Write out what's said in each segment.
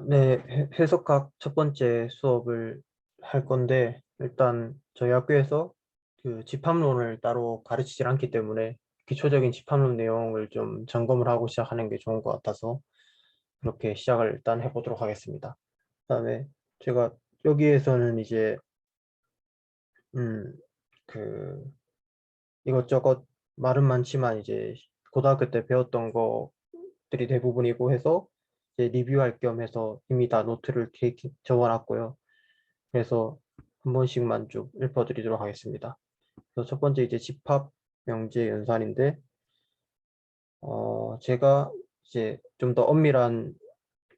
네, 해석학 첫 번째 수업을 할 건데, 일단 저희 학교에서 그 집합론을 따로 가르치질 않기 때문에 기초적인 집합론 내용을 좀 점검을 하고 시작하는 게 좋은 것 같아서 그렇게 시작을 일단 해보도록 하겠습니다. 그다음에 제가 여기에서는 이제 음, 그 이것저것 말은 많지만 이제 고등학교 때 배웠던 것들이 대부분이고 해서 이제 리뷰할 겸 해서 이미 다 노트를 적어놨고요. 그래서 한 번씩만 쭉 읊어드리도록 하겠습니다. 그래서 첫 번째 이제 집합 명제 연산인데, 제가 이제 좀 더 엄밀한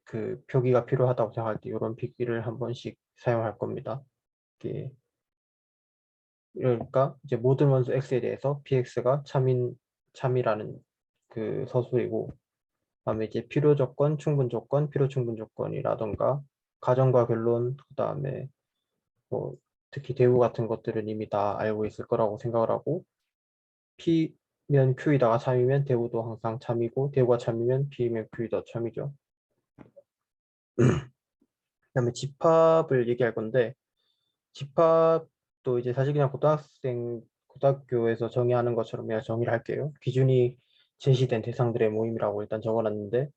그 표기가 필요하다고 생각할 때 이런 표기를 한 번씩 사용할 겁니다. 이게 그러니까 이제 모든 원소 x에 대해서 px가 참이라는 그 서술이고, 그다음에 이제 필요 조건, 충분 조건, 필요 충분 조건이라던가 가정과 결론, 그다음에 뭐 특히 대우 같은 것들은 이미 다 알고 있을 거라고 생각을 하고, P면 Q이다가 참이면 대우도 항상 참이고, 대우가 참이면 P면 Q이다 참이죠. 그다음에 집합을 얘기할 건데, 집합도 이제 사실 그냥 고등학교에서 정의하는 것처럼 그냥 정의를 할게요. 기준이 제시된 대상들의 모임이라고 일단 적어놨는데,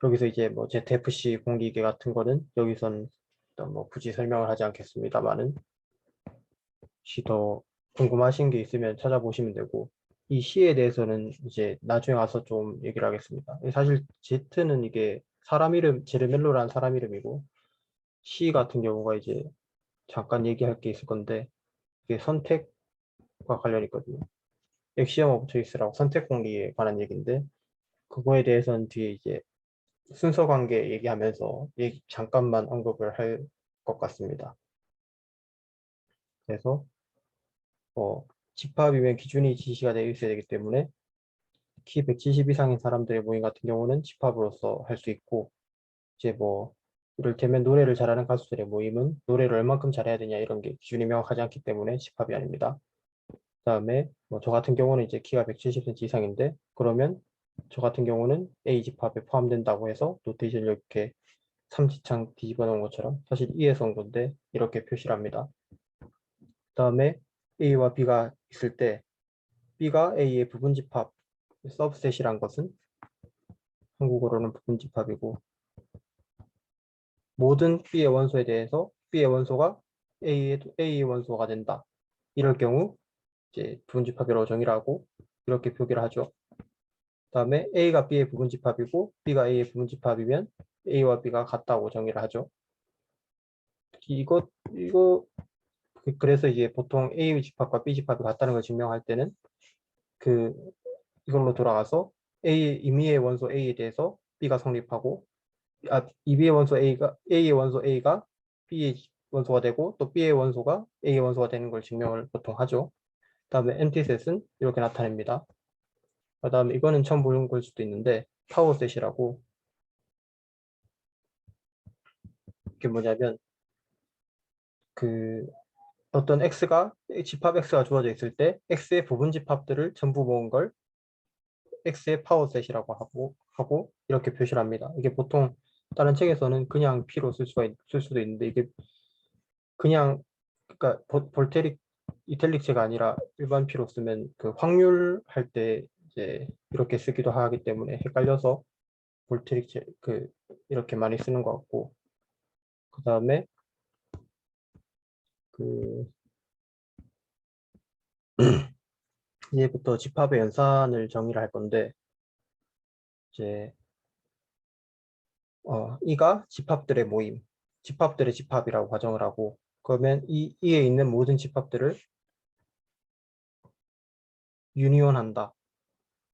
여기서 이제 뭐 ZFC 공기계 같은 거는 여기선 일단 뭐 굳이 설명을 하지 않겠습니다만은, 혹시 더 궁금하신 게 있으면 찾아보시면 되고, 이 시에 대해서는 이제 나중에 와서 좀 얘기를 하겠습니다. 사실 Z는 이게 사람 이름, 제르멜로라는 사람 이름이고, 시 같은 경우가 이제 잠깐 얘기할 게 있을 건데, 이게 선택과 관련이 있거든요. 엑시엄 오브 초이스라고 선택 공리에 관한 얘기인데, 그거에 대해서는 뒤에 이제 순서 관계 얘기하면서 잠깐만 언급을 할 것 같습니다. 그래서 집합이면 기준이 지시가 되어 있어야 되기 때문에 키 170 이상인 사람들의 모임 같은 경우는 집합으로서 할 수 있고, 이제 뭐 이를테면 노래를 잘하는 가수들의 모임은 노래를 얼만큼 잘해야 되냐 이런 게 기준이 명확하지 않기 때문에 집합이 아닙니다. 그다음에 뭐 저 같은 경우는 이제 키가 170cm 이상인데, 그러면 저 같은 경우는 A 집합에 포함된다고 해서 노테이션 이렇게 삼지창 뒤집어 놓은 것처럼 사실 E에서 온 건데 이렇게 표시를 합니다. 그다음에 A와 B가 있을 때 B가 A의 부분집합, 서브셋이란 것은 한국어로는 부분집합이고, 모든 B의 원소에 대해서 B의 원소가 A의 원소가 된다. 이럴 경우 이제 부분집합이라고 정의를 하고 이렇게 표기를 하죠. 그다음에 A가 B의 부분집합이고 B가 A의 부분집합이면 A와 B가 같다고 정의를 하죠. 이거 그래서 이제 보통 A 집합과 B 집합이 같다는 걸 증명할 때는 그 이걸로 돌아가서 임의의 원소 A에 대해서 B가 성립하고, 이비의 원소 A의 원소 A가 B의 원소가 되고 또 B의 원소가 A의 원소가 되는 걸 증명을 보통 하죠. 그다음에 엔티셋은 이렇게 나타냅니다. 그다음에 이거는 처음 보는 걸 수도 있는데 파워셋이라고, 이게 뭐냐면 그 어떤 집합 X가 주어져 있을 때 X의 부분 집합들을 전부 모은 걸 X의 파워셋이라고 하고 이렇게 표시를 합니다. 이게 보통 다른 책에서는 그냥 P로 쓸 수도 있는데, 이게 그냥 그러니까 볼테릭 이탈릭체가 아니라 일반 P로 쓰면 그 확률 할 때 이제 이렇게 쓰기도 하기 때문에 헷갈려서 볼테릭체 이렇게 많이 쓰는 것 같고, 그 다음에 그 이제부터 집합의 연산을 정의를 할 건데, 이제 이가 집합들의 모임, 집합들의 집합이라고 가정을 하고, 그러면 이에 있는 모든 집합들을 유니온한다,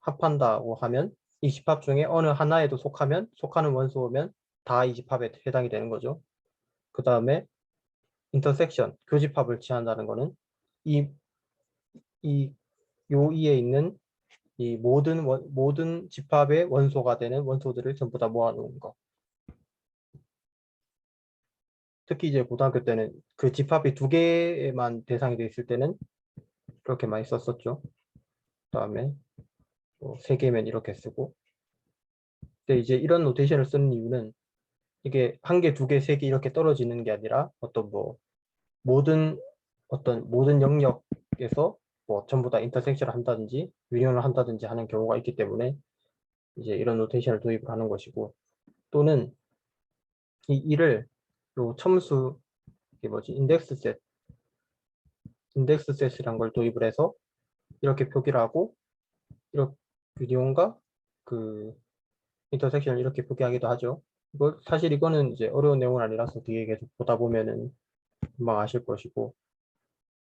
합한다고 하면 이 집합 중에 어느 하나에도 속하는 원소면 다 이 집합에 해당이 되는 거죠. 그 다음에 인터섹션, 교집합을 취한다는 거는 이, 이, 요 이에 있는 이 모든 집합의 원소가 되는 원소들을 전부 다 모아놓은 거. 특히 이제 고등학교 때는 그 집합이 두 개만 대상이 돼 있을 때는 그렇게 많이 썼었죠. 그다음에 뭐 세 개면 이렇게 쓰고. 근데 이제 이런 노테이션을 쓰는 이유는 이게 한 개, 두 개, 세 개 이렇게 떨어지는 게 아니라 어떤 뭐 모든 모든 영역에서 뭐 전부 다 인터섹션을 한다든지 유형을 한다든지 하는 경우가 있기 때문에 이제 이런 노테이션을 도입을 하는 것이고, 또는 이 일을 요 첨수, 이게 뭐지, 인덱스 셋이란 걸 도입을 해서 이렇게 표기를 하고, 이렇게 유형과 그 인터섹션을 이렇게 표기하기도 하죠. 사실 이거는 이제 어려운 내용은 아니라서 뒤에 계속 보다 보면은 금방 아실 것이고,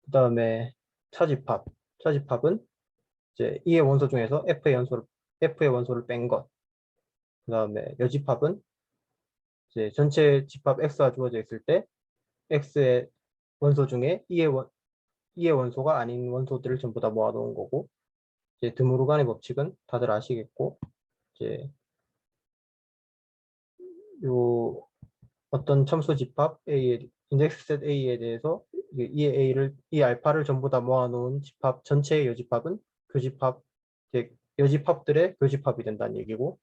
그 다음에 차집합. 차집합은 이제 E의 원소 중에서 F의 원소를 뺀 것. 그 다음에 여집합은 이제 전체 집합 X가 주어져 있을 때 X의 원소 중에 E의 원소가 아닌 원소들을 전부 다 모아놓은 거고, 이제 드무르간의 법칙은 다들 아시겠고, 이제 요 어떤 첨수 집합 인덱스 셋 A에 대해서 이 알파를 전부 다 모아놓은 집합 전체의 여집합은 교집합, 이제 여집합들의 교집합이 된다는 얘기고,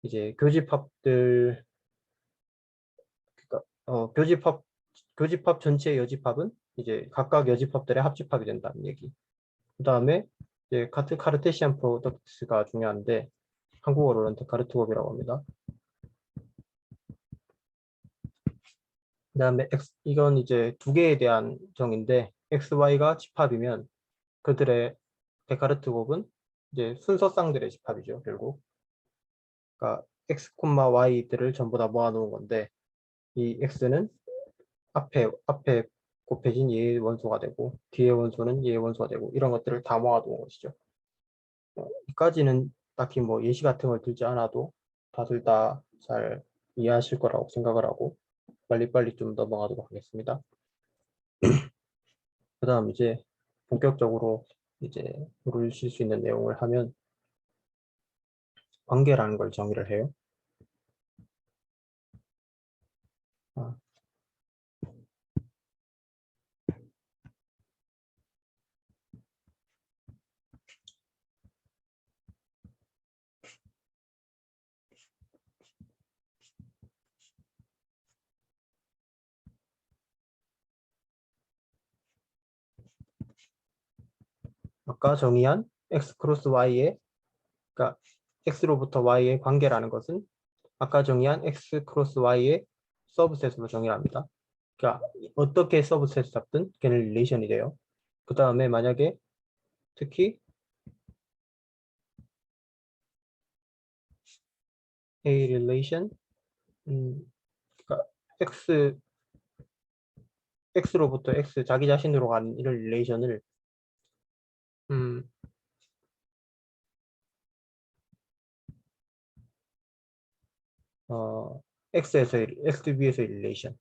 이제 그러니까 교집합 전체의 여집합은 이제 각각 여집합들의 합집합이 된다는 얘기. 그 다음에 이제 같은 카르테시안 프로덕트가 중요한데, 한국어로는 데카르트곱이라고 합니다. 그 다음에 이건 이제 두 개에 대한 정인데, XY가 집합이면 그들의 데카르트곱은 이제 순서쌍들의 집합이죠, 결국. 그러니까 X, Y들을 전부 다 모아놓은 건데, 이 X는 앞에 곱해진 얘의 원소가 되고, 뒤의 원소는 얘의 원소가 되고, 이런 것들을 다 모아놓은 것이죠. 이까지는 딱히 뭐 예시 같은 걸 들지 않아도 다들 다 잘 이해하실 거라고 생각을 하고, 빨리빨리 좀 넘어가도록 하겠습니다. 그 다음 이제 본격적으로 이제 물으실 수 있는 내용을 하면, 관계라는 걸 정의를 해요. 아, 아까 정의한 X 크로스 Y의, 그러니까 X로부터 Y의 관계라는 것은 아까 정의한 X 크로스 Y의 서브셋으로 정의를 합니다. 그러니까 어떻게 서브셋을 잡든 걔는 릴레이션이 돼요. 그 다음에 만약에 특히 A relation, 그러니까 X로부터 X 자기 자신으로 가는 이런 릴레이션을 음, 어, XV에서 릴레이션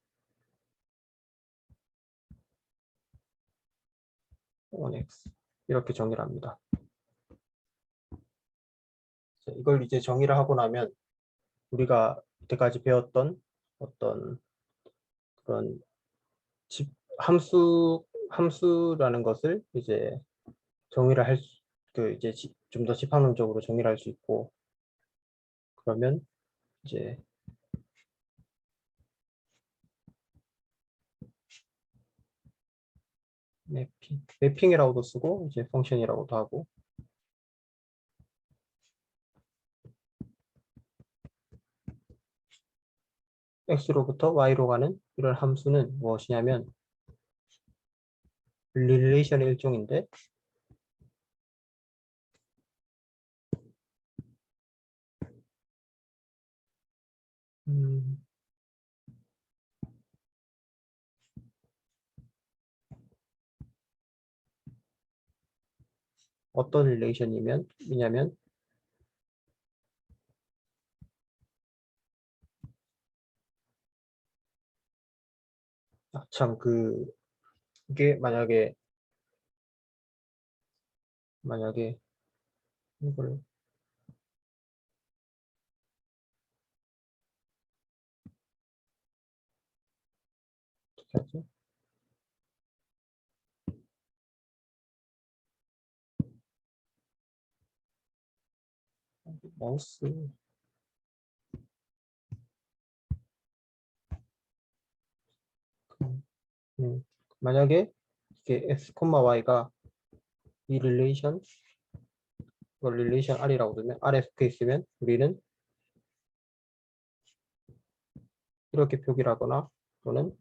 1X 이렇게 정의를 합니다. 이걸 이제 정의를 하고 나면 우리가 이때까지 배웠던 어떤 그런 함수라는 것을 이제 정의를 이제 좀 더 집합론적으로 정의를 할 수 있고, 그러면 이제 매핑이라고도 쓰고 이제 펑션이라고도 하고, X로부터 Y로 가는 이런 함수는 무엇이냐면 릴레이션의 일종인데, 음, 어떤 릴레이션이냐면 참 이게 만약에 이걸 어떻게 하지? 마우스 만약에 이게 x, y가 이 릴레이션, 이걸 릴레이션 R이라고 두면 R에 속해 있으면 우리는 이렇게 표기를 하거나 또는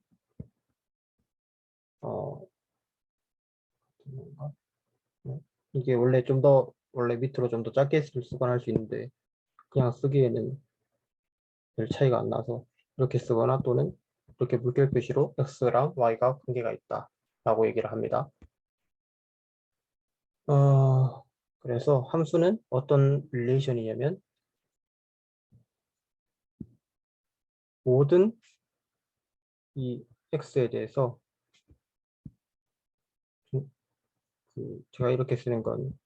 뭔가, 이게 원래 좀 더 원래 밑으로 좀 더 짧게 쓰거나 할 수 있는데 그냥 쓰기에는 별 차이가 안 나서 이렇게 쓰거나 또는 이렇게 물결 표시로 x랑 y가 관계가 있다 라고 얘기를 합니다. 그래서 함수는 어떤 릴레이션이냐면 모든 이 x에 대해서 제가 이렇게 쓰는 건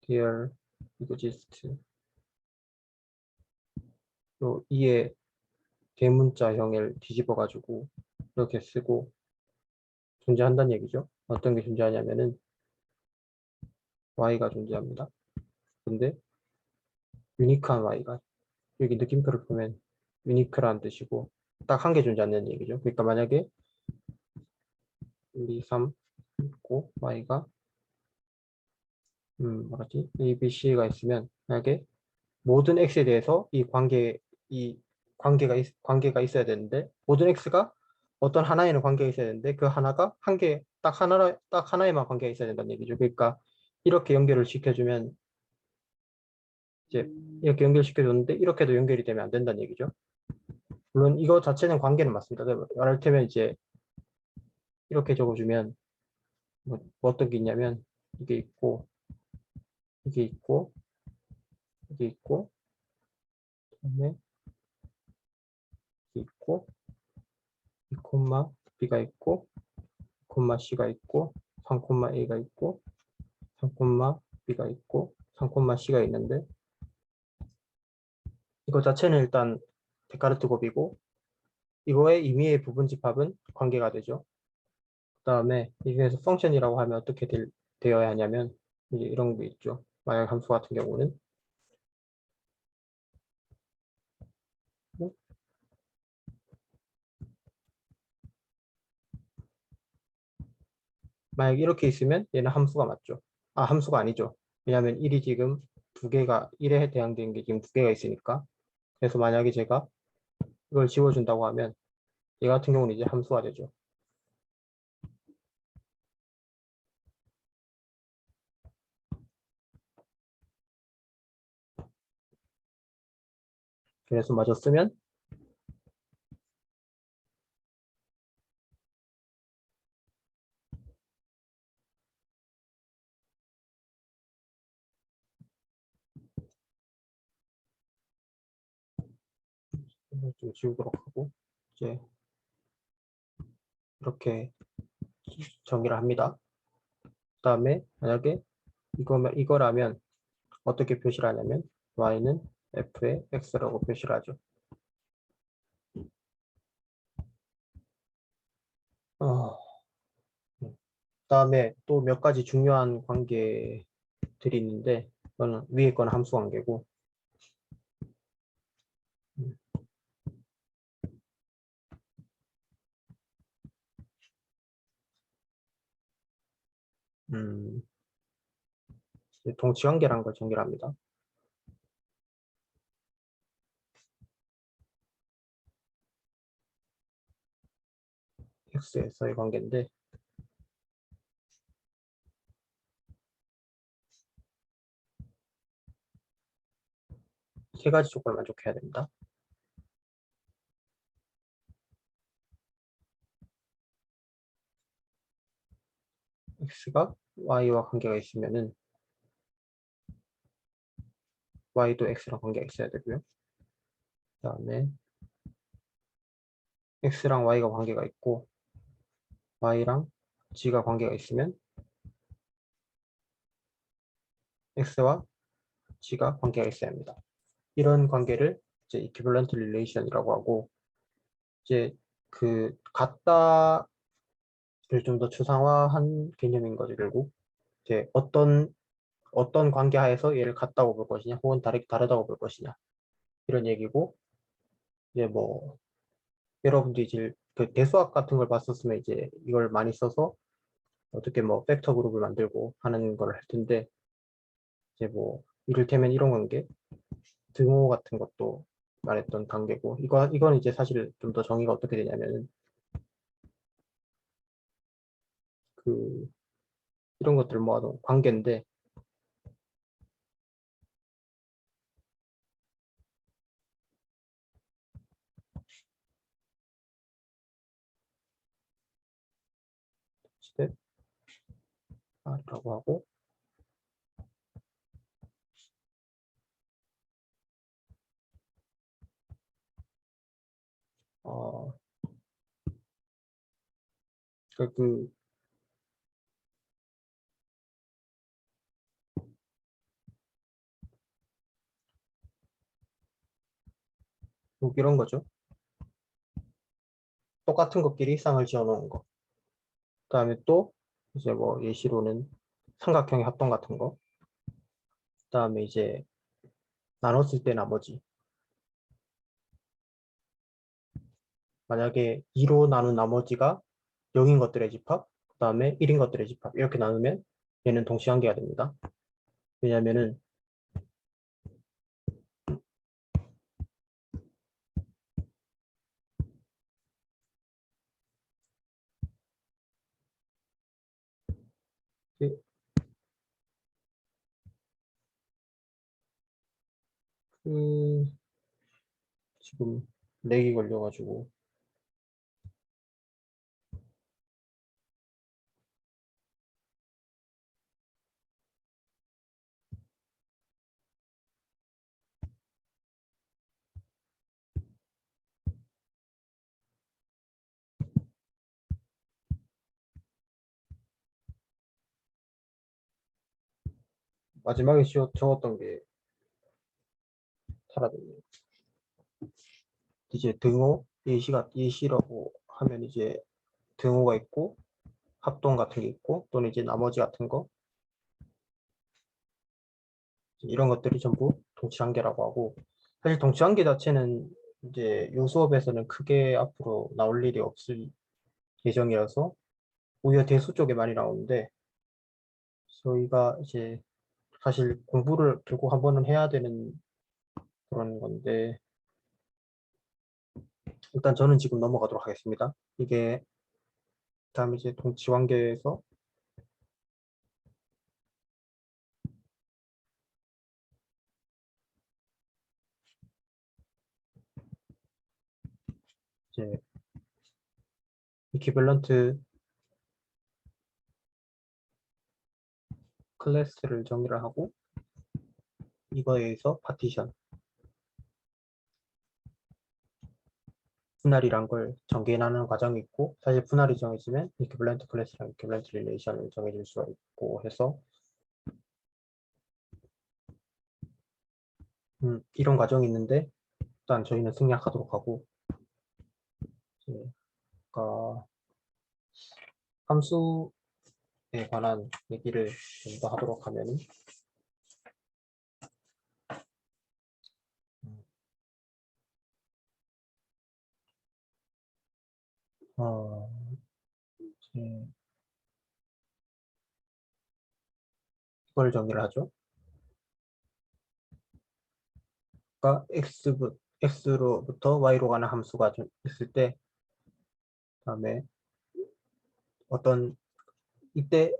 dear exist 요 이에 대문자형을 뒤집어 가지고 이렇게 쓰고 존재한다는 얘기죠. 어떤 게 존재하냐면은 y가 존재합니다. 근데 유니크한 y가 여기 느낌표를 보면 유니크라는 뜻이고 딱 한 개 존재하는 얘기죠. 그러니까 만약에 1, 2, 3 있고 y가 뭐라지? A, B, C가 있으면 만약에 모든 x에 대해서 이 관계가 있어야 되는데 모든 x가 어떤 하나에는 관계가 있어야 되는데 그 하나가 딱 하나에만 관계가 있어야 된다는 얘기죠. 그러니까 이렇게 연결을 시켜주면 이제 이렇게 연결시켜줬는데 이렇게도 연결이 되면 안 된다는 얘기죠. 물론 이거 자체는 관계는 맞습니다. 말할 테면 이제 이렇게 적어주면 뭐 어떤 게 있냐면 이게 있고 이게 있고 이게 있고 그다음에 이게 있고 이 콤마 b가 있고 콤마 c가 있고 3 콤마 a가 있고 3 콤마 b가 있고 3 콤마 c가 있는데 이거 자체는 일단 데카르트 곱이고 이거의 임의의 부분집합은 관계가 되죠. 그 다음에 여기에서 펑션이라고 하면 어떻게 되어야 하냐면 이제 이런 게 있죠. 만약 함수 같은 경우는 만약 이렇게 있으면 얘는 함수가 맞죠. 아, 함수가 아니죠. 왜냐하면 1이 지금 1에 해당되는 게 지금 2개가 있으니까. 그래서 만약에 제가 이걸 지워준다고 하면 얘 같은 경우는 이제 함수가 되죠. 그래서 맞았으면 좀 지우도록 하고 이제 이렇게 정의를 합니다. 그 다음에 만약에 이거라면 어떻게 표시를 하냐면 y는 f의 x라고 표시를 하죠. 그다음에 또 몇 가지 중요한 관계들이 있는데 이거는 위에 건 함수 관계고 음, 동치 관계라는 걸 정의를 합니다. x에서의 관계인데 세 가지 조건을 만족해야 됩니다. x가 y와 관계가 있으면은 y도 x랑 관계가 있어야 되고요. 그다음에 x랑 y가 관계가 있고 y랑 g가 관계가 있으면 x와 g가 관계가 있어야 합니다. 이런 관계를 이제 equivalent relation이라고 하고 이제 그 같다를 좀 더 추상화한 개념인 거죠, 결국. 이제 어떤 관계 하에서 얘를 같다고 볼 것이냐, 혹은 다르다고 볼 것이냐 이런 얘기고 이제 뭐 여러분들이 이제 그 대수학 같은 걸 봤었으면 이제 이걸 많이 써서 어떻게 뭐 팩터 그룹을 만들고 하는 걸 할 텐데, 이제 뭐 이를테면 이런 관계, 등호 같은 것도 말했던 단계고, 이건 이제 사실 좀 더 정의가 어떻게 되냐면은 그 이런 것들을 모아놓은 관계인데, 스텝 R이라고 하고, 어, 그 이런 거죠. 똑같은 것끼리 쌍을 지어 놓은 거. 그다음에 또 이제 뭐 예시로는 삼각형의 합동 같은 거. 그다음에 이제 나눴을 때 나머지. 만약에 2로 나눈 나머지가 0인 것들의 집합, 그다음에 1인 것들의 집합. 이렇게 나누면 얘는 동시관계가 됩니다. 왜냐면은 그, 그 지금 렉이 걸려가지고 마지막에 적었던 게 사라졌네요. 이제 등호 예시라고 하면 이제 등호가 있고 합동 같은 게 있고 또는 이제 나머지 같은 거 이런 것들이 전부 동치관계라고 하고, 사실 동치관계 자체는 이제 요 수업에서는 크게 앞으로 나올 일이 없을 예정이라서 오히려 대수 쪽에 많이 나오는데, 저희가 이제 사실 공부를 결국 한 번은 해야 되는 그런 건데, 일단 저는 지금 넘어가도록 하겠습니다. 이게 다음 이제 동치관계에서 이제 이퀴밸런트 클래스를 정의를 하고, 이거에 의해서 파티션 분할이란 걸 정의하는 과정이 있고, 사실 분할이 정해지면 이퀴밸런트 클래스랑 이퀴밸런트 릴레이션을 정해줄 수가 있고 해서 이런 과정이 있는데, 일단 저희는 생략하도록 하고, 이제 아까 함수에 관한 얘기를 좀 더 하도록 하면은, 어, 이제 이걸 정의를 하죠. 그러니까 x로부터 y로 가는 함수가 좀 있을 때, 그다음에 어떤 이때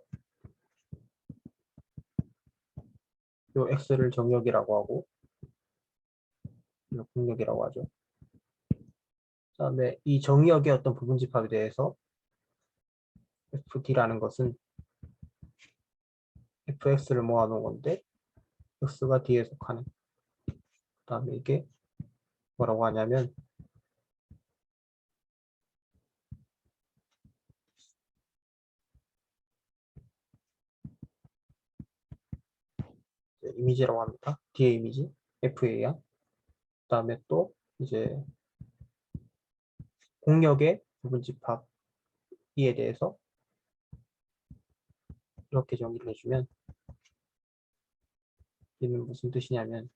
요 x를 정역이라고 하고 요 공역이라고 하죠. 그다음에 이 정역의 어떤 부분집합에 대해서 fd라는 것은 fx를 모아놓은 건데 x가 d에 속하는, 그다음에 이게 뭐라고 하냐면 이미지라고 합니다. D의 이미지, FA야. 그다음에 또 이제 공역의 부분집합 E에 대해서 이렇게 정의를 해주면, 이는 무슨 뜻이냐면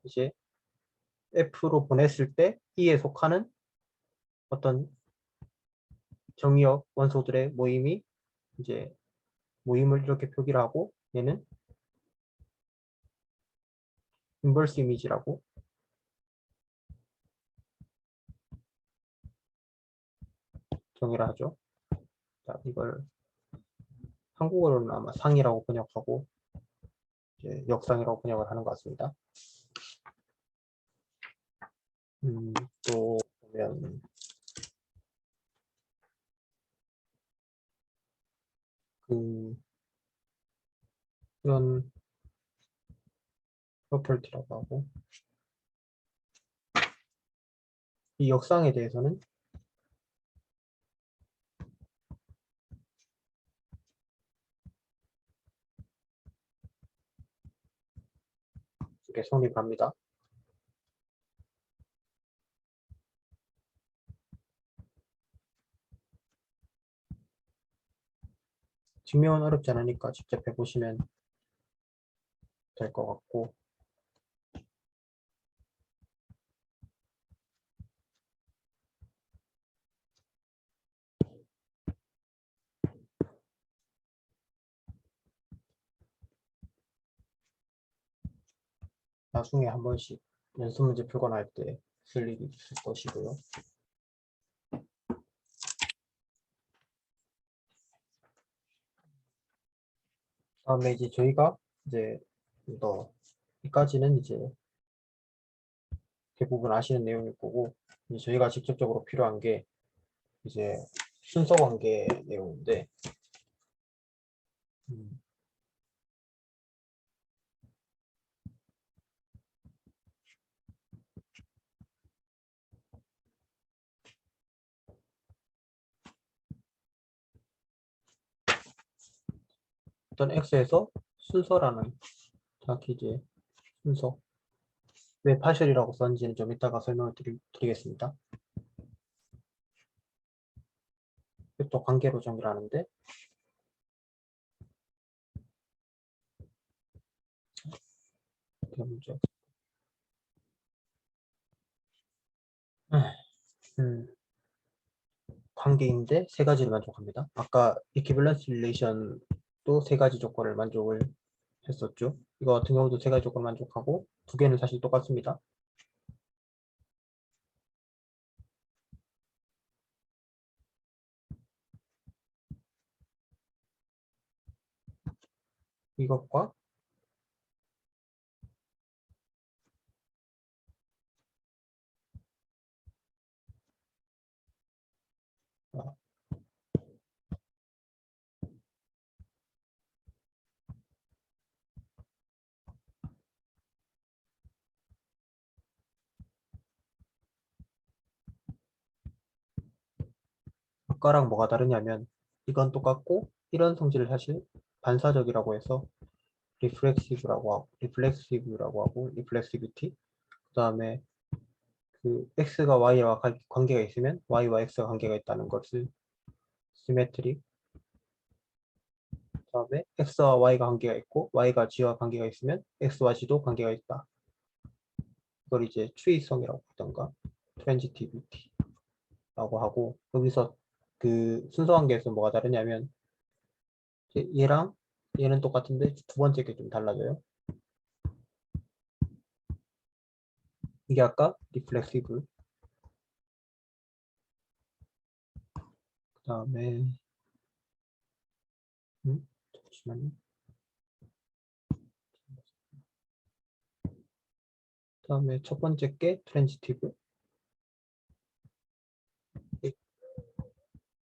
이제 F로 보냈을 때 E에 속하는 어떤 정의역 원소들의 모임이 이제 모임을 이렇게 표기를 하고, 얘는 인버스 이미지라고 정의를 하죠. 자, 이걸 한국어로는 아마 상이라고 번역하고 이제 역상이라고 번역을 하는 것 같습니다. 또 보면 이런 프로퍼티라고 하고, 이 역상에 대해서는 이렇게 성립합니다. 증명은 어렵지 않으니까 직접 해보시면 될 것 같고, 나중에 한 번씩 연습 문제 풀거나 할 때 쓸 일이 있을 것이고요. 다음에 이제 저희가 이제 여기까지는 이제 대부분 아시는 내용일 거고, 이제 저희가 직접적으로 필요한 게 이제 순서 관계 내용인데, 음, 어떤 X에서 순서라는, 정확히 이제 순서, 왜 파셜이라고 썼는지는 좀 이따가 설명을 드리겠습니다. 또 관계로 정의를 하는데, 문제. 관계인데 세 가지를 만족합니다. 아까 이퀴밸런스 릴레이션도 세 가지 조건을 만족을 했었죠. 이거 같은 경우도 세 가지 조건 만족하고, 두 개는 사실 똑같습니다. 이것과 어, 아까랑 뭐가 다르냐면, 이건 똑같고 이런 성질을 사실 반사적이라고 해서 리플렉시브라고 하고 리플렉시비티, 그 다음에 그 x가 y와 관계가 있으면 y와 x가 관계가 있다는 것을 시메트리, 그 다음에 x와 y가 관계가 있고 y가 g와 관계가 있으면 x와 g도 관계가 있다. 이걸 이제 추이성이라고 하던가 트랜지티비티라고 하고, 여기서 그 순서 관계에서 뭐가 다르냐면, 얘랑 얘는 똑같은데 두 번째 게 좀 달라져요. 이게 아까 리플렉시브, 그 다음에 잠시만요. 그 다음에 첫 번째 게 트랜지티브.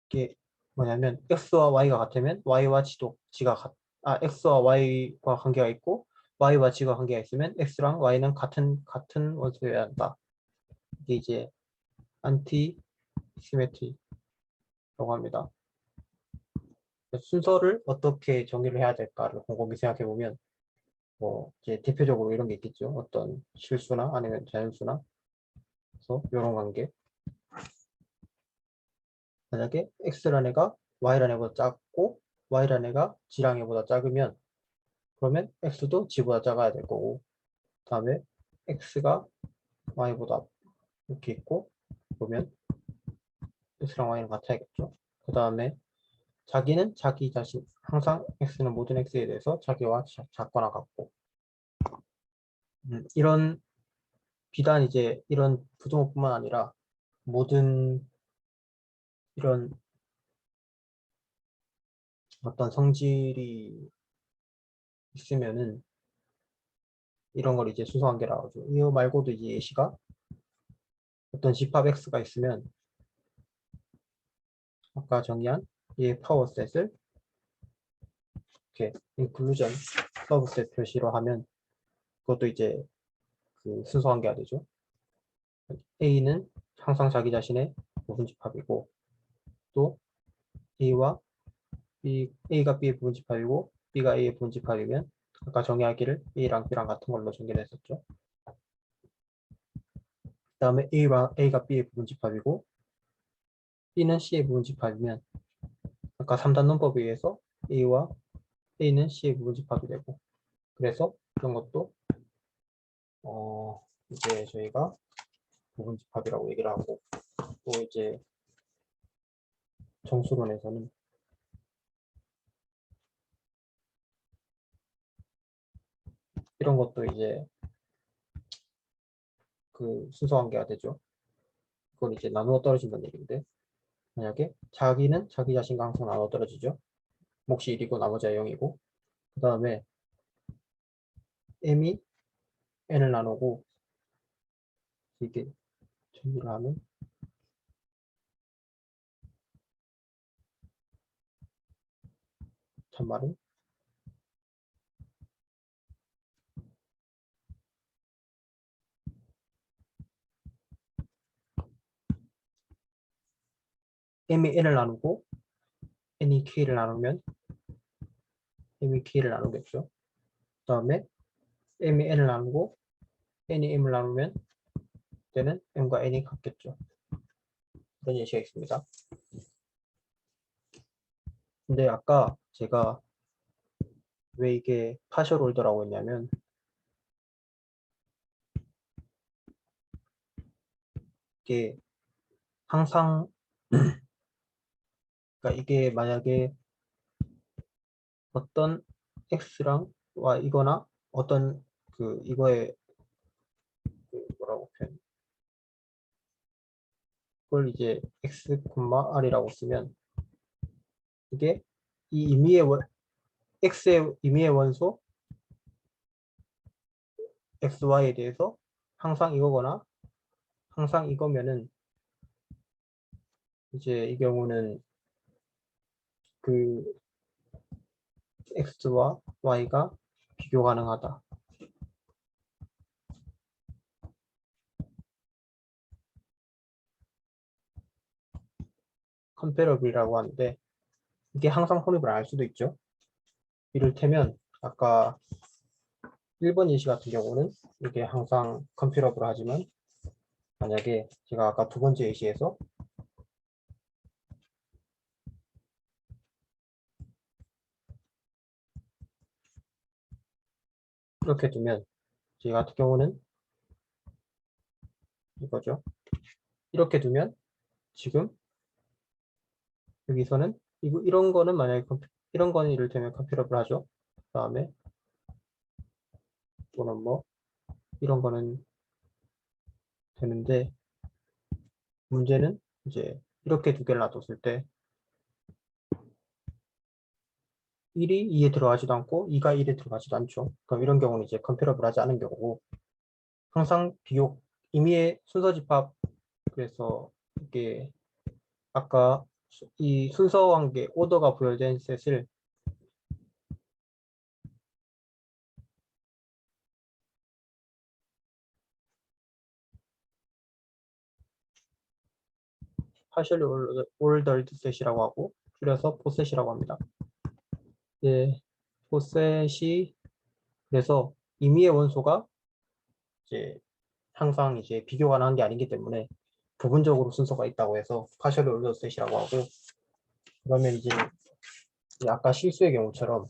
이게 뭐냐면 x와 y가 같으면 y와 x와 y과 관계가 있고 y와 g가 관계가 있으면 x랑 y는 같은 원소여야 한다. 이게 이제 안티 시메트리라고 합니다. 순서를 어떻게 정의를 해야 될까를 곰곰이 생각해 보면, 뭐 이제 대표적으로 이런 게 있겠죠. 어떤 실수나 아니면 자연수나, 그래서 이런 관계. 만약에 x라는 애가 y라는 애보다 작고 y라는 애가 g라는 애보다 작으면, 그러면 x도 g보다 작아야 될 거고, 그 다음에 x가 y보다 이렇게 있고 보면 x랑 y는 같아야겠죠. 그 다음에 자기는 자기 자신, 항상 x는 모든 x에 대해서 자기와 작거나 같고, 이런 비단 이제 이런 부등호뿐만 아니라 모든 이런 어떤 성질이 있으면은 이런 걸 이제 수소관계라고 하죠. 이거 말고도 이제 예시가 어떤 집합 x가 있으면 아까 정의한 이 파워셋을 이렇게 인클루전 서브셋 표시로 하면 그것도 이제 그 순서관계가 되죠. A는 항상 자기 자신의 부분집합이고 또 A와 B, A가 B의 부분집합이고 B가 A의 부분집합이면 아까 정의하기를 A랑 B랑 같은 걸로 정의했었죠. 그 다음에 A가 B의 부분집합이고 B는 C의 부분집합이면 아까 3단 논법에 의해서 A와 A는 C의 부분집합이 되고 그래서 그런 것도 이제 저희가 부분집합이라고 얘기를 하고 또 이제 정수론에서는 이런 것도 이제 그 순서관계가 되죠. 그걸 이제 나누어 떨어진다는 얘기인데 만약에 자기는 자기 자신과 항상 나누어 떨어지죠. 몫이 1이고 나머지가 0이고 그 다음에 m이 n을 나누고 이게 정리를 하면 참말은 m이 n을 나누고 n이 k를 나누면 m이 k를 나누겠죠. 그 다음에 m이 n을 나누고 n이 m을 나누면 때는 m과 n이 같겠죠. 그런 예시가 있습니다. 근데 아까 제가 왜 이게 파셜 올더라고 했냐면 이게 항상 그러니까 이게 만약에 어떤 x랑 y이거나 어떤 그 이거의 그 뭐라고 표현 그걸 이제 x, r이라고 쓰면 이게 이 임의의 x의 임의의 원소 xy에 대해서 항상 이거거나 항상 이거면은 이제 이 경우는 그 x와 y가 비교 가능하다. comparable이라고 하는데 이게 항상 혼입을 안 할 수도 있죠. 이를테면 아까 1번 예시 같은 경우는 이게 항상 comparable 하지만 만약에 제가 아까 두 번째 예시에서 이렇게 두면 제 같은 경우는 이거죠. 이렇게 두면 지금 여기서는 이런 거는 만약에 이런 거는 이를테면 comparable 하죠. 그 다음에 또는 뭐 이런 거는 되는데 문제는 이제 이렇게 두 개를 놔뒀을 때 1이 2에 들어가지도 않고 2가 1에 들어가지도 않죠. 그럼 이런 경우는 이제 comparable 하지 않은 경우고 항상 비교 임의의 순서 집합 그래서 이게 아까 이 순서 관계 오더가 부여된 셋을 partially ordered set이라고 하고 줄여서 포셋이라고 합니다. 예, 포셋이 그래서 임의의 원소가 이제 항상 이제 비교 가능한 게 아니기 때문에 부분적으로 순서가 있다고 해서 partially ordered set이라고 하고 그러면 이제 아까 실수의 경우처럼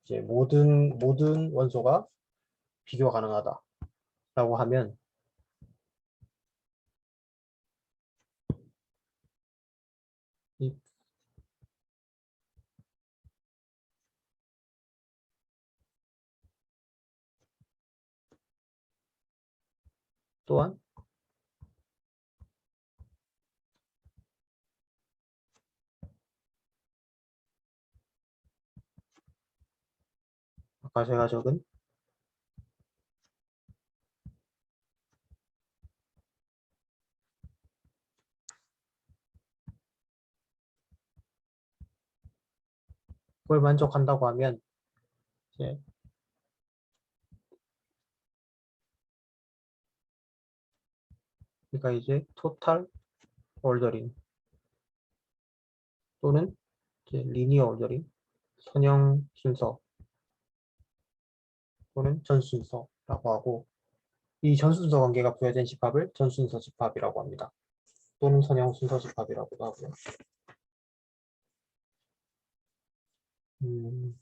이제 모든 원소가 비교 가능하다. 라고 하면 이 또한 아까 제가 적은 그걸 만족한다고 하면 이제 그러니까 이제 토탈 올더링 또는 이제 리니어 올더링 선형 순서 또는 전순서라고 하고 이 전순서 관계가 부여된 집합을 전순서 집합이라고 합니다. 또는 선형 순서 집합이라고도 하고요. 음,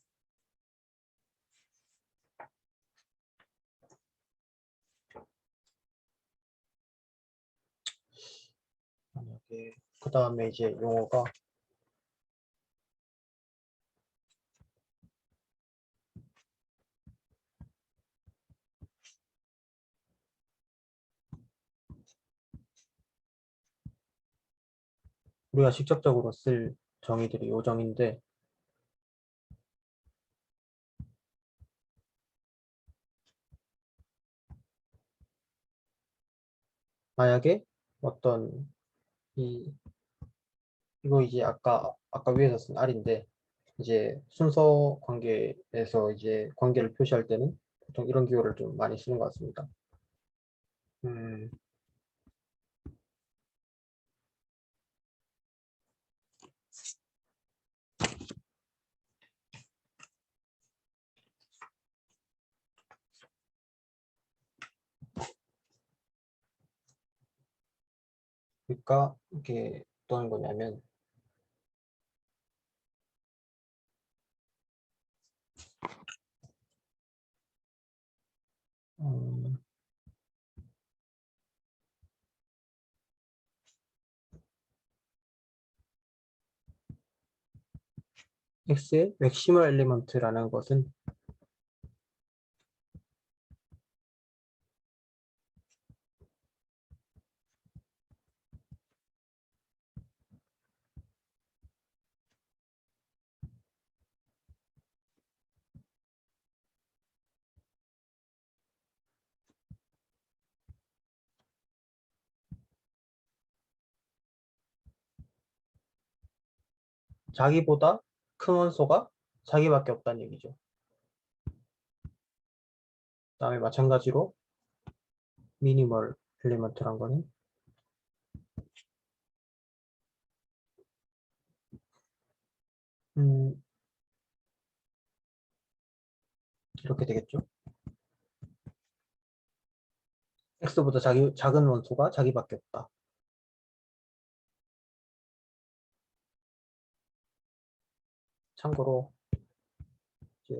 만약에 그 다음에 이제 용어가 우리가 직접적으로 쓸 정의들이 요 정인데 만약에 어떤 이거 이제 아까 위에서 쓴 R인데 이제 순서 관계에서 이제 관계를 표시할 때는 보통 이런 기호를 좀 많이 쓰는 것 같습니다. 음, 그러니까 이게 어떤 거냐면 음, X의 맥시멀 엘리먼트라는 것은 자기보다 큰 원소가 자기밖에 없다는 얘기죠. 그다음에 마찬가지로 미니멀 엘리먼트란 거는 음, 이렇게 되겠죠. X보다 작은 원소가 자기밖에 없다. 참고로 이제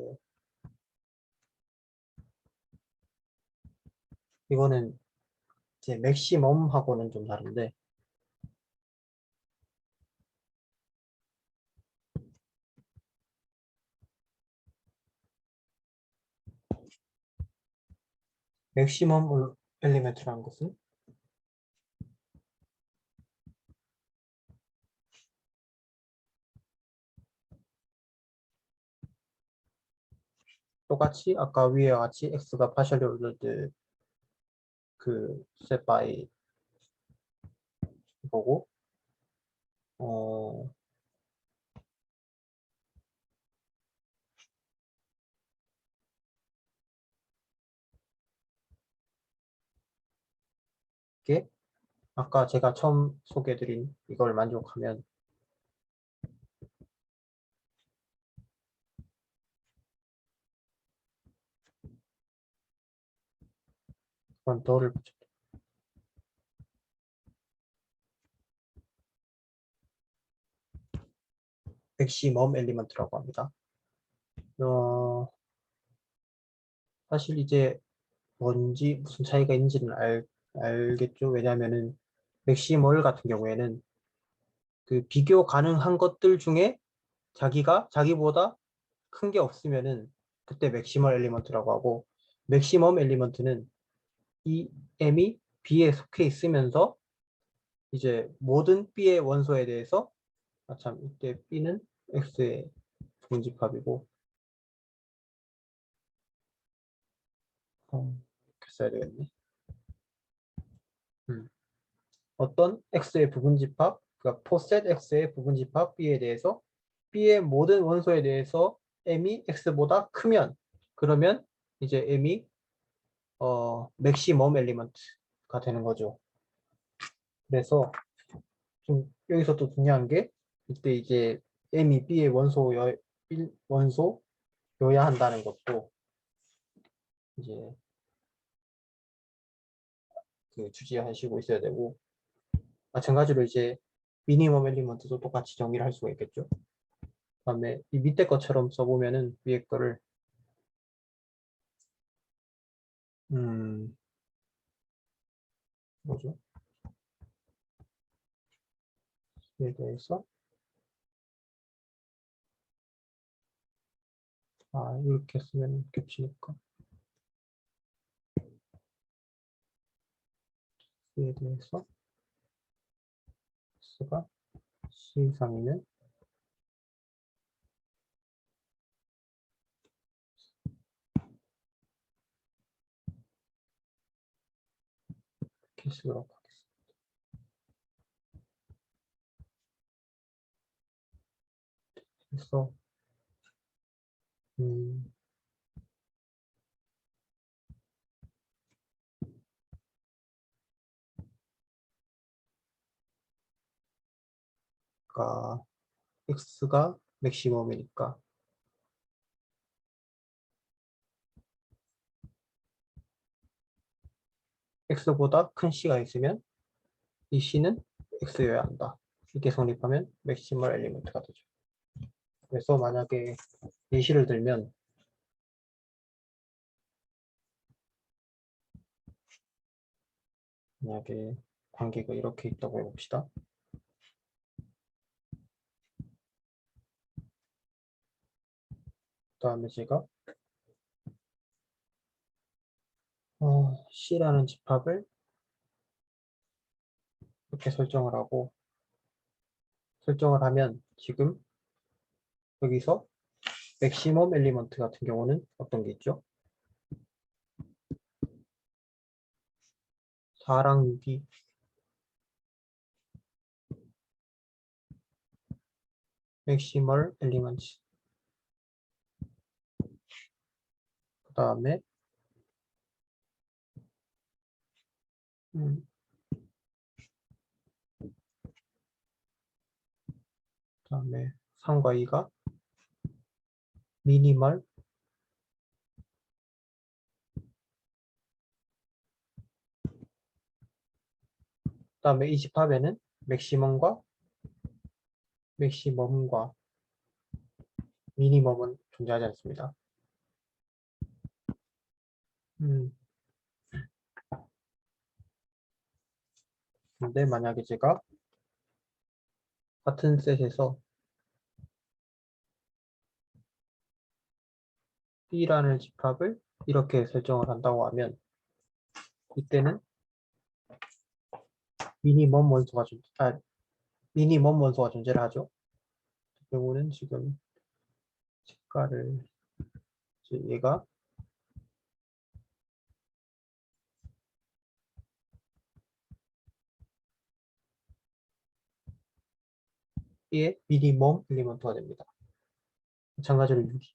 이거는 이제 맥시멈하고는 좀 다른데 맥시멈 엘리멘트라는 것은 똑같이 아까 위와 같이 x가 파셜리 올더드 그 set by 보고 어 이게 아까 제가 처음 소개해드린 이걸 만족하면 그건 더를 붙여 맥시멈 엘리먼트라고 합니다. 어, 사실 이제 뭔지 무슨 차이가 있는지는 알겠죠. 왜냐하면은 맥시멀 같은 경우에는 그 비교 가능한 것들 중에 자기보다 큰 게 없으면은 그때 맥시멀 엘리먼트라고 하고, 맥시멈 엘리먼트는 이 m이 b에 속해 있으면서 이제 모든 b의 원소에 대해서, 참 이때 b는 x의 분집합이고, 이렇게 써야 되겠네. 음. 어떤 x의 부분집합, 그러니까 포셋 x의 부분집합 b에 대해서 b의 모든 원소에 대해서 m이 x보다 크면, 그러면 이제 m이 맥시멈 엘리먼트가 되는 거죠. 그래서 좀 여기서 또 중요한 게, 이때 이제 m이 b의 원소여야 한다는 것도 이제 그 주지하시고 있어야 되고, 마찬가지로 이제 미니멈 엘리먼트도 똑같이 정의를 할 수가 있겠죠. 그다음에 이 밑에 것처럼 써보면은 위에 거를 뭐죠? 에 대해서 이렇게 쓰면 겹치니까 에 대해서 x가 c 이상이면 이렇게 쓰도록 하겠습니다. 그래서 음, 그러니까 x가 맥시멈이니까 x보다 큰 c가 있으면 이 c는 x여야 한다. 이렇게 성립하면 맥시멀 엘리먼트가 되죠. 그래서 만약에 예시를 들면, 만약에 관계가 이렇게 있다고 해봅시다. 그 다음에 제가 C라는 집합을 이렇게 설정을 하면, 지금 여기서 맥시멈 엘리먼트 같은 경우는 어떤 게 있죠? 4랑 6이 맥시멀 엘리먼트. 그 다음에 그다음에 3과 2가 미니멀. 그다음에 이 집합에는 맥시멈과 미니멈은 존재하지 않습니다. 근데 만약에 제가 같은 셋에서 B라는 집합을 이렇게 설정을 한다고 하면, 이때는 미니멈 원소가 존재를 하죠. 그 경우는 지금 색깔을, 얘가 B의 미니멈 엘리먼트가 됩니다. 마찬가지로 6이.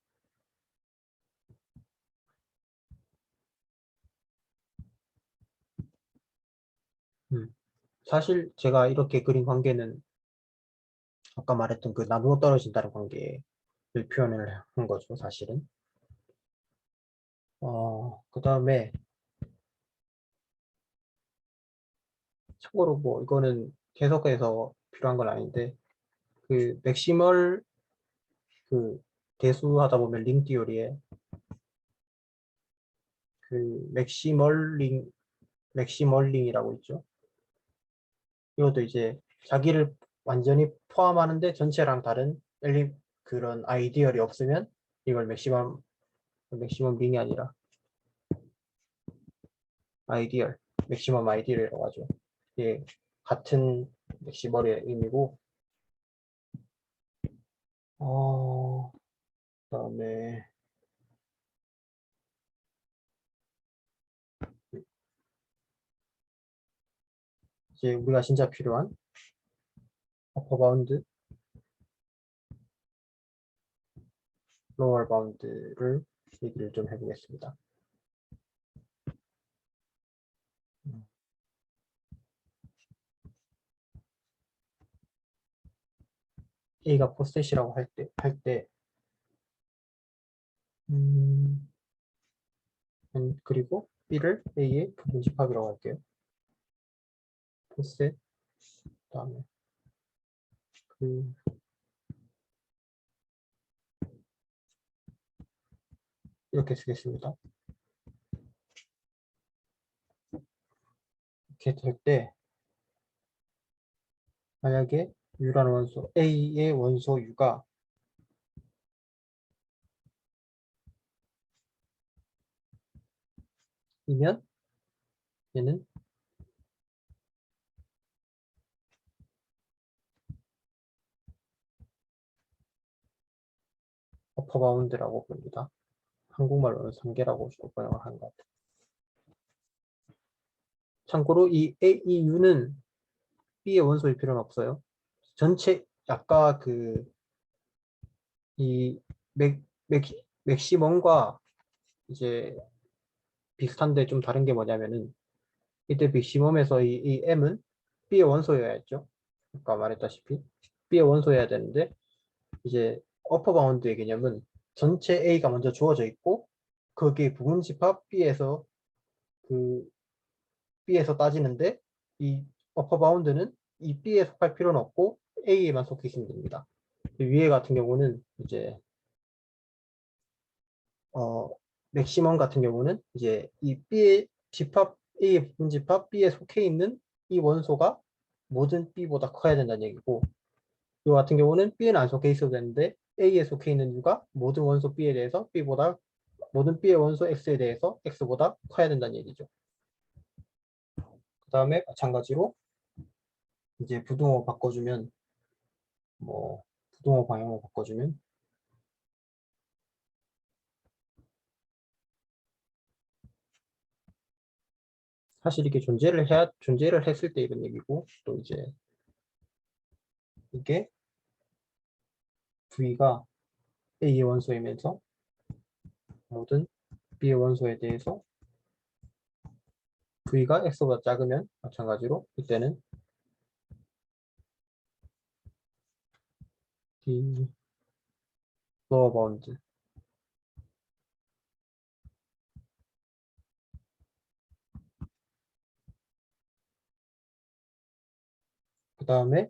사실 제가 이렇게 그린 관계는 아까 말했던 그 나누어 떨어진다는 관계를 표현을 한 거죠, 사실은. 그 다음에 참고로 뭐 이거는 계속해서 필요한 건 아닌데, 그 맥시멀 그 대수하다 보면 링 띠오리에 그 맥시멀링이라고 있죠. 이것도 이제 자기를 완전히 포함하는데 전체랑 다른 그런 아이디얼이 없으면 이걸 맥시멈 링이 아니라 맥시멈 아이디얼이라고 하죠. 이게 같은 맥시멀의 의미고, 그다음에 이제 우리가 진짜 필요한 어퍼 바운드, 로어 바운드를 얘기를 좀 해보겠습니다. A가 포셋이라고 할 때, 음, 그리고 B를 A의 부분집합이라고 할게요. 포셋, 그다음에 그 이렇게 쓰겠습니다. 이렇게 될 때, 만약에 U라는 원소, A의 원소 U가 이면 얘는 어퍼 바운드라고 부릅니다. 한국말로는 상계라고 주로 번역을 하는 것 같아요. 참고로 이 U는 B의 원소일 필요는 없어요. 전체 아까 이 맥시멈과 이제 비슷한데 좀 다른 게 뭐냐면은 이때 맥시멈에서 이 M은 B의 원소여야 했죠. 아까 말했다시피 B의 원소여야 되는데 이제 어퍼 바운드의 개념은 전체 A가 먼저 주어져 있고 거기에 부분집합 그 B에서 따지는데 이 어퍼 바운드는 이 B에 속할 필요는 없고 A에만 속해 있으면 됩니다. 위에 같은 경우는 이제 어 맥시멈 같은 경우는 이제 이 B의 A의 부분집합 B에 속해 있는 이 원소가 모든 B보다 커야 된다는 얘기고 이 같은 경우는 B에는 안 속해 있어도 되는데 A에 속해 있는 U가 모든 원소 B에 대해서 모든 B의 원소 X에 대해서 X보다 커야 된다는 얘기죠. 그 다음에 마찬가지로 이제 부등호 바꿔주면 부등호 방향으로 바꿔주면 사실 이게 존재를 했을 때 이런 얘기고 또 이제 이게 V가 A의 원소이면서 모든 B의 원소에 대해서 V가 X보다 작으면 마찬가지로 이때는 D lower bound 그 다음에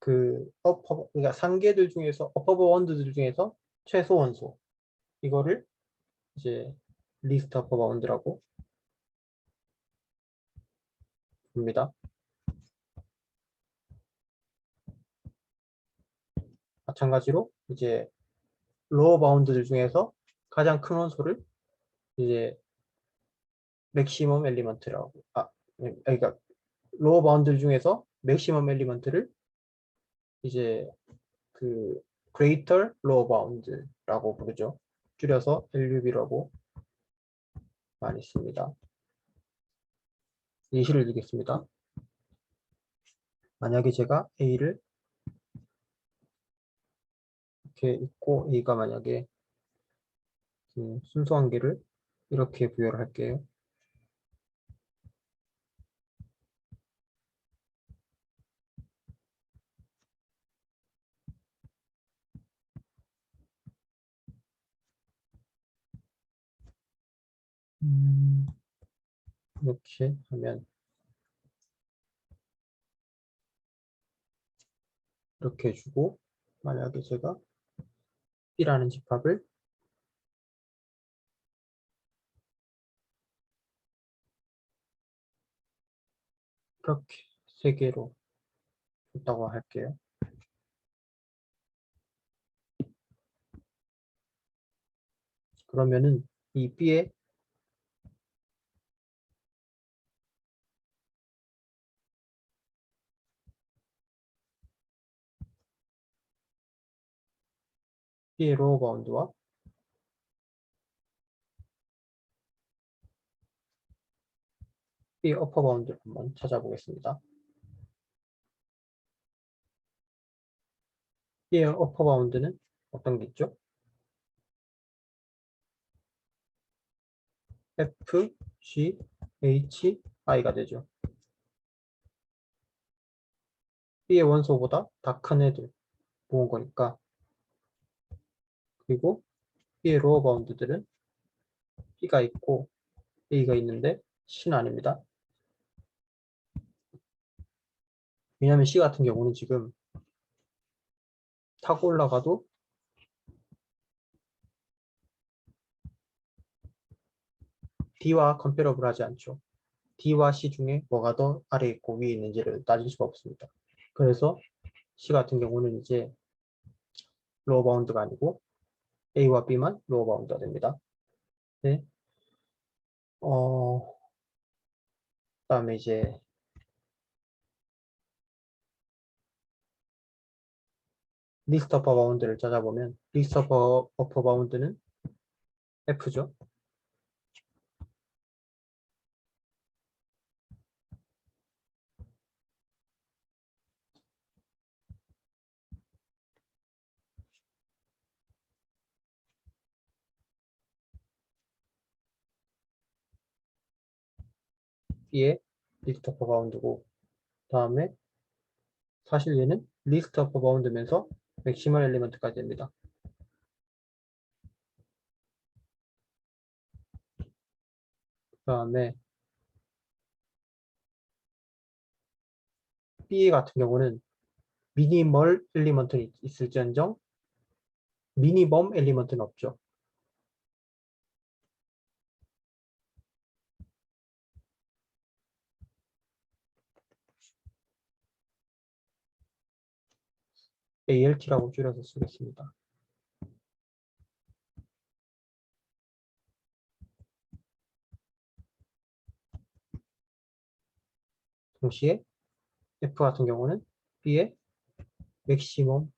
그러니까 상계들 중에서 어퍼 바운드들 중에서 최소 원소 이거를 이제 리스트 어퍼 바운드라고 부릅니다. 마찬가지로 이제 로어 바운드들 중에서 가장 큰 원소를 이제 맥시멈 엘리먼트라고 그러니까 로어 바운드 중에서 맥시멈 엘리먼트를 이제 그 greater lower bound라고 부르죠. 줄여서 LUB라고 많이 씁니다. 예시를 들겠습니다. 만약에 제가 A를 이렇게 있고 A가 만약에 순수 관계를 이렇게 부여를 할게요. 이렇게 하면 이렇게 해주고 만약에 제가 B라는 집합을 이렇게 세 개로 줬다고 할게요. 그러면은 이 B의 로어 바운드와 B의 어퍼 바운드를 한번 찾아보겠습니다. B의 어퍼 바운드는 어떤 게 있죠? F, G, H, I가 되죠. B의 원소보다 다 큰 애들 모은 거니까. 그리고 B의 로어 바운드들은 B가 있고 A가 있는데 C는 아닙니다. 왜냐하면 C 같은 경우는 지금 타고 올라가도 D와 컴패러블 하지 않죠. D와 C 중에 뭐가 더 아래에 있고 위에 있는지를 따질 수가 없습니다. 그래서 C 같은 경우는 이제 로어 바운드가 아니고 A와 B만 로어 바운드가 됩니다. 네. 그다음에 이제 리스트 어퍼 바운드를 찾아보면 리스트 어퍼 바운드는 F죠. B의 리스트 어퍼 바운드고 다음에 사실 얘는 리스트 어퍼 바운드면서 맥시멀 엘리먼트까지 됩니다. 그 다음에 B 같은 경우는 미니멀 엘리먼트는 있을지언정 미니멈 엘리먼트는 없죠. ALT라고 줄여서 쓰겠습니다. 동시에 F 같은 경우는 B의 맥시멈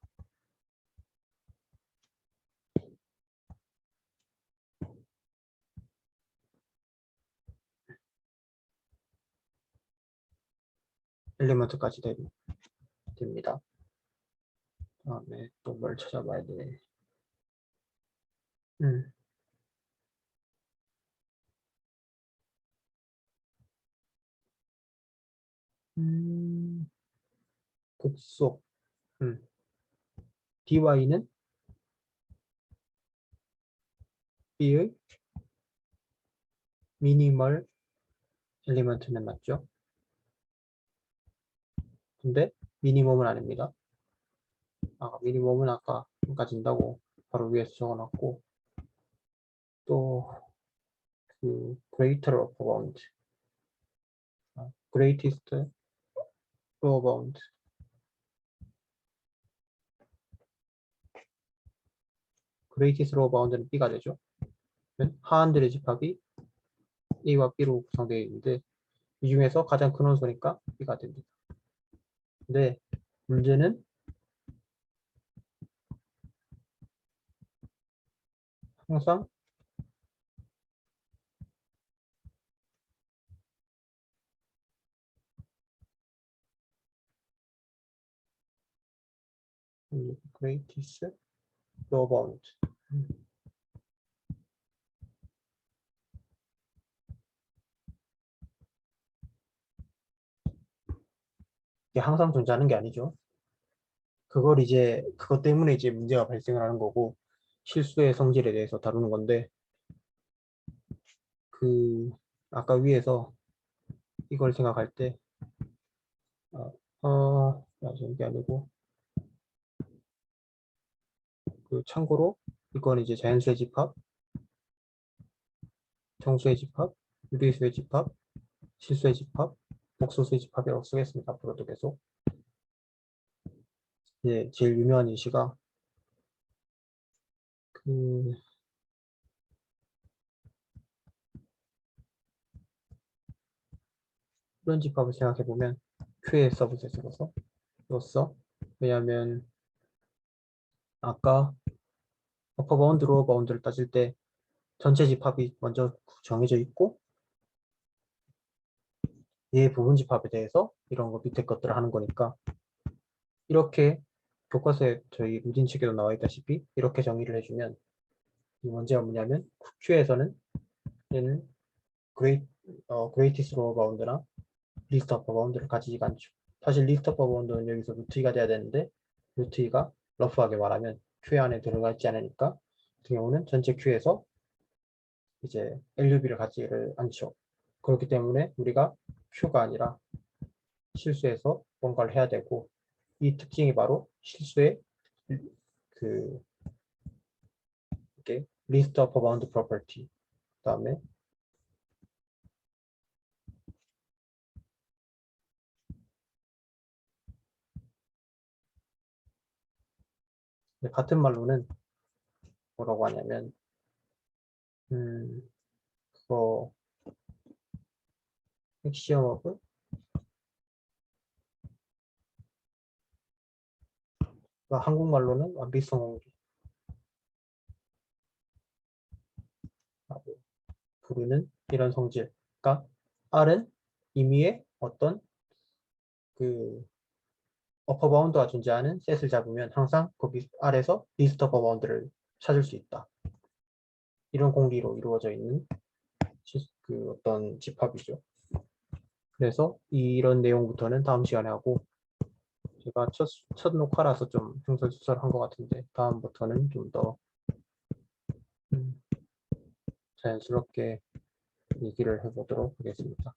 엘리먼트까지 됩니다. 다음에 또 뭘 찾아봐야 돼. 음, 극속 dy는 B의 미니멀 엘리먼트는 맞죠? 근데 미니멈은 아닙니다. 미니멈은 아까 가진다고 바로 위에서 적어놨고 또 그 greater upper bound, greatest lower bound, greatest lower bound는 B가 되죠. 하한들의 집합이 A와 B로 구성되어 있는데 이 중에서 가장 큰 원소니까 B가 됩니다. 근데 문제는 항상 greatest lower bound. 이게 항상 존재하는 게 아니죠. 그것 때문에 이제 문제가 발생을 하는 거고, 실수의 성질에 대해서 다루는 건데, 그, 아까 위에서 이걸 생각할 때, 이게 아니고, 참고로, 이건 이제 자연수의 집합, 정수의 집합, 유리수의 집합, 실수의 집합, 복소수의 집합이라고 쓰겠습니다. 앞으로도 계속. 이제 제일 유명한 예시가, 이런 집합을 생각해보면, Q의 서브셋으로서, 왜냐하면, 아까 어퍼 바운드, 로어 바운드를 따질 때 전체 집합이 먼저 정해져 있고 얘 부분 집합에 대해서 이런 거 밑에 것들을 하는 거니까 이렇게 교과서에 저희 루딘 책에도 나와 있다시피 이렇게 정의를 해주면 이 문제가 뭐냐면 Q에서는 얘는 greatest lower bound나 least upper bound를 가지지가 않죠. 사실 least upper bound는 여기서 루트 2가 돼야 되는데 루트 2가 러프하게 말하면 Q 안에 들어가 있지 않으니까 같은 경우는 전체 Q에서 이제 LUB를 갖지를 않죠. 그렇기 때문에 우리가 Q가 아니라 실수해서 뭔가를 해야 되고 이 특징이 바로 실수의 그 이렇게 리스트 오브 바운드 프로퍼티 그다음에 같은 말로는 뭐라고 하냐면 그거 액시엄 한국말로는 완비성 공개라고 부르는 이런 성질. 그러니까 R은 임의의 어떤 그 어퍼 바운드가 존재하는 셋을 잡으면 항상 거기 R에서 리스트 어퍼 바운드를 찾을 수 있다. 이런 공리로 이루어져 있는 어떤 집합이죠. 그래서 이런 내용부터는 다음 시간에 하고 제가 첫 녹화라서 좀 횡설수설한 것 같은데 다음부터는 좀 더 자연스럽게 얘기를 해보도록 하겠습니다.